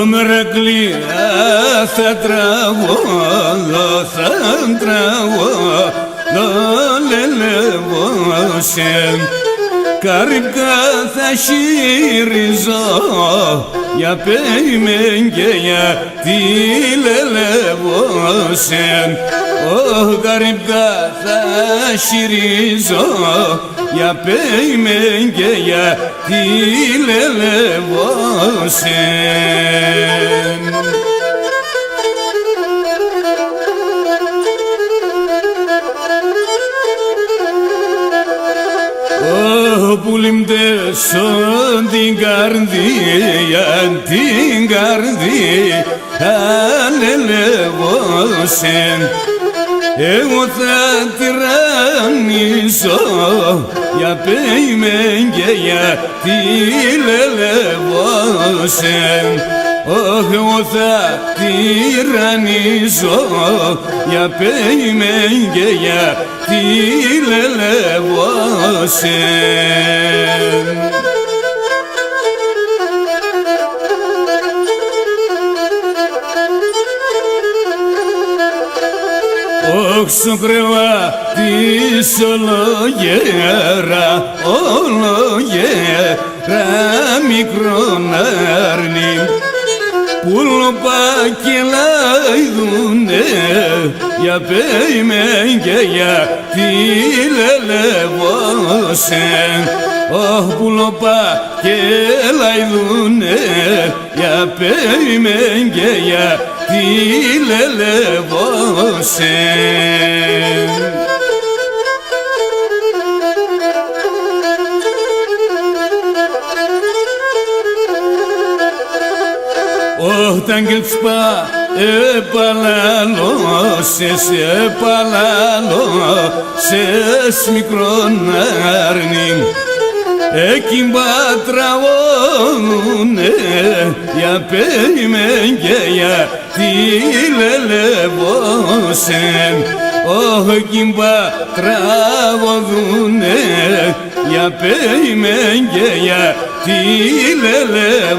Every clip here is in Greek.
Μερακλή θα τραβώ, θα τραβώ, λελεύω σε καρυκά θα χειρίζω, για πέιμεν και για τη λελεύω σε καρυκά θα χειρίζω, για πέιμεν και για τη λελεύω σε. Που λιμπτέσω την καρδία, την καρδία ανελεύωσεν. Εγώ θα τυραννήσω, για πέιμεν και για τη λελεύωσεν. Εγώ θα τυραννήσω, για πέιμεν και για τη λελεύωσεν. Όξο κρεβά της ολογέρα, ολογέρα μικρόν αρνή, πουλοπάκι λαϊδούνε, για πέιμεν και για τη λελεύωσεν. Πουλοπάκι λαϊδούνε, για πέιμεν και για τη λελεύωσεν. Όταν και τσπά επαλαλώσες, επαλαλώσες μικρόν αρνή, έκυμπα τραγώνουνε, για πέιμεν και για τη λελεύωσεν. Έκυμπα τραγωδούνε, για πέιμεν και για τη λελεύωσεν.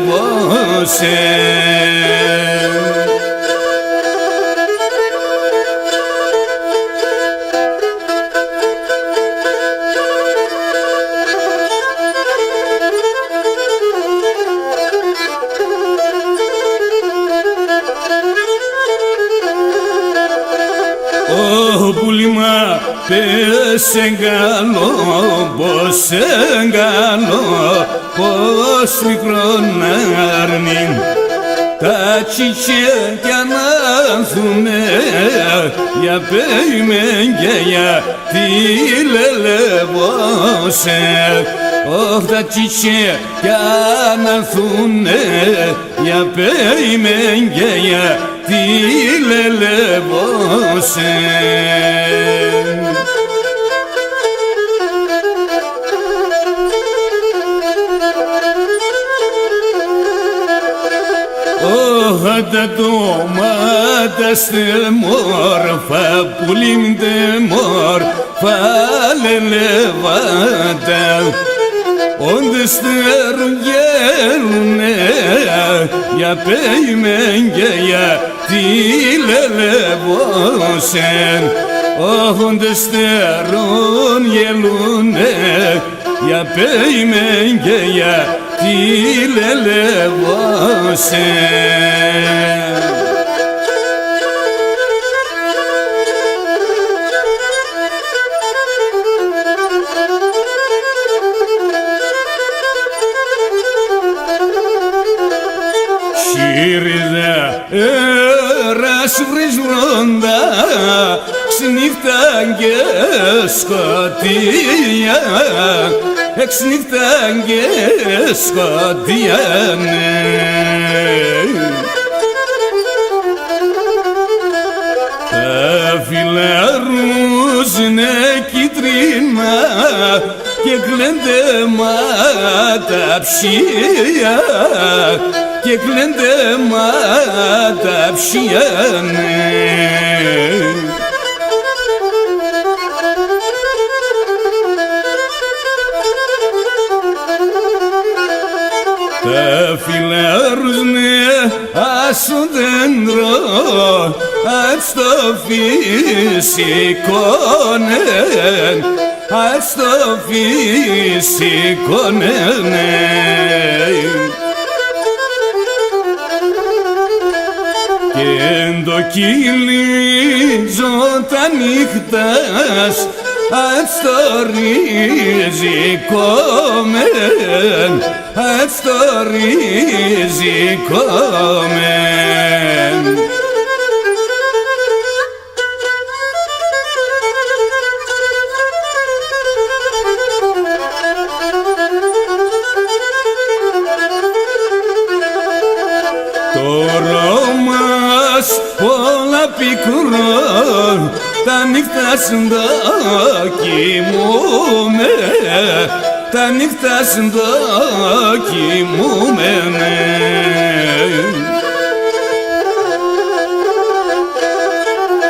Πουλήμα πες εγκαλώ, πως εγκαλώ, πως μικρόν αρνή, τα τσιτσέκια να έρθουνε, για πέιμεν και για τη λελεύωσεν. Τα τσιτσέκια να έρθουνε, για πέιμεν και για τη λελεύωσεν. Τα τόματα στεμόρφα, πουλήμτε μόρφα λελεύατα, όντες τερογγέλουνε, για πέιμεν και για τη λελεύωσεν. Όντες τερογγέλουνε, για πέιμεν και για τη λελεύωσεν. Σύριδα έρας βρισβρόντα, ξνύχταν και σκοτία, εξνύχταν και σκοτία, ναι. Τα φιλαρούζνε κίτρινα και κλέντε μα τα ψία, και κλέντε μα τα ψία, ναι. τα φιλάρουσνε ας το δέντρο ας το φυσικόνε ας το φυσικόνε και το κυλίζω τα νύχτας ας το ριζικόμεν ας το ριζικόμεν πολλά πικρών τα νύχτα σντά κοιμούμαι τα νύχτα σντά κοιμούμαι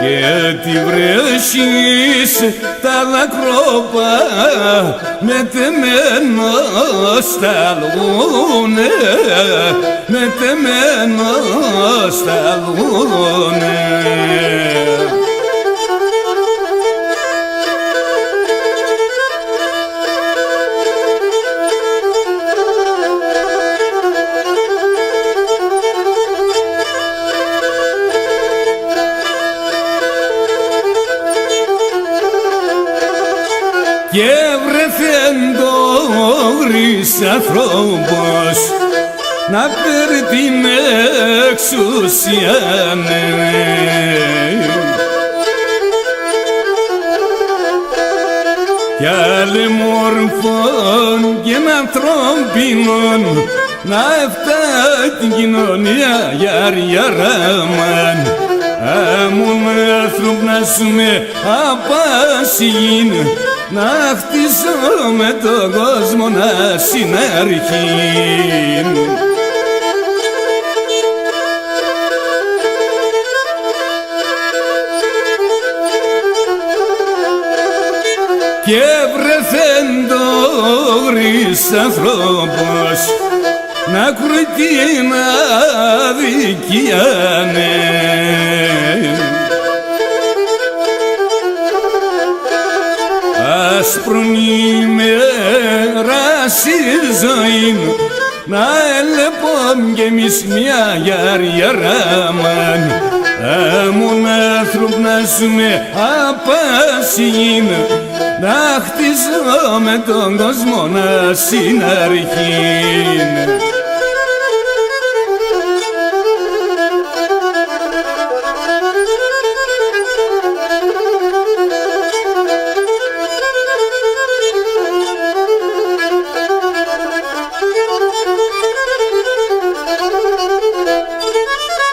και τη βρέχεις τα δακρόπα με τεμένα σταλούνε με τεμένα σταλούνε και βρεθεν το γρής ανθρώπος να παίρνει την εξουσία κι άλλοι μορφών και ανθρώπινων να έφταει την κοινωνία γιαριαράμαν άμουν άνθρωπο να ζούμε απάσυγην να χτίσω με τον κόσμο να συναρχήν και βρεθεν το γρής ανθρώπος να κρούει την αδικία άσπρον ημέρα στη ζωή να έλεπον κι εμείς μια γιαριαράμαν άμουν άνθρωπο να ζούμε απάσυγην να χτίσω με τον κόσμο να συναρχήν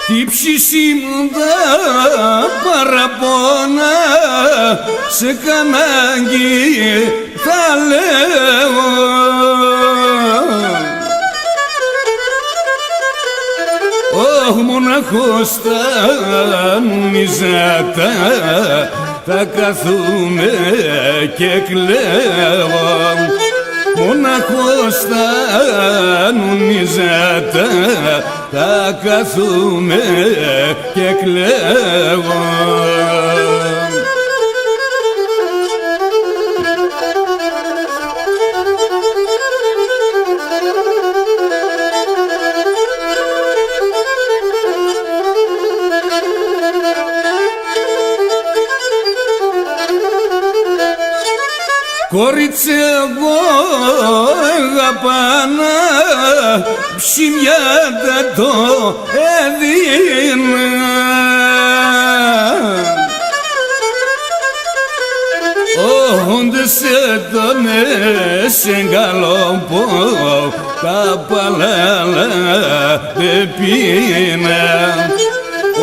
τι ψησίμουντα παραπονά σε κανάγκη θα λέω ο μοναχός τα νομιζάτα θα καθούμε και κλαίω μοναχός τα νομιζάτα θα καθούμε και κλαίω κορίτσι εγώ αγαπάνα ψημιάτα το έδινα όντες έτονες εγκαλόπω τα παλάλα δεν πίνα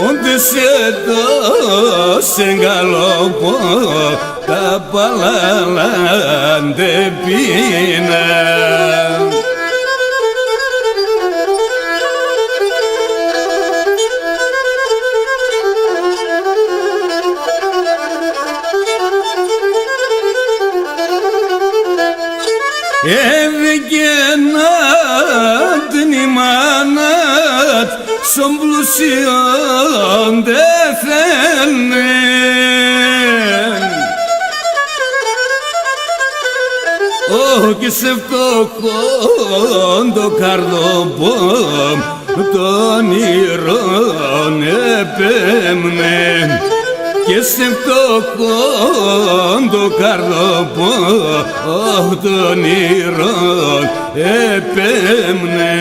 όντες έτος εγκαλόπω τα παλάλα δεν πίνα έβγαινα την son πλουσίον δεν θέλει όχι σε φτωχόν το καρδοπόμ των ήρων επέμνε και σε φτωχόν το καρδοπόμ των ήρων επέμνε.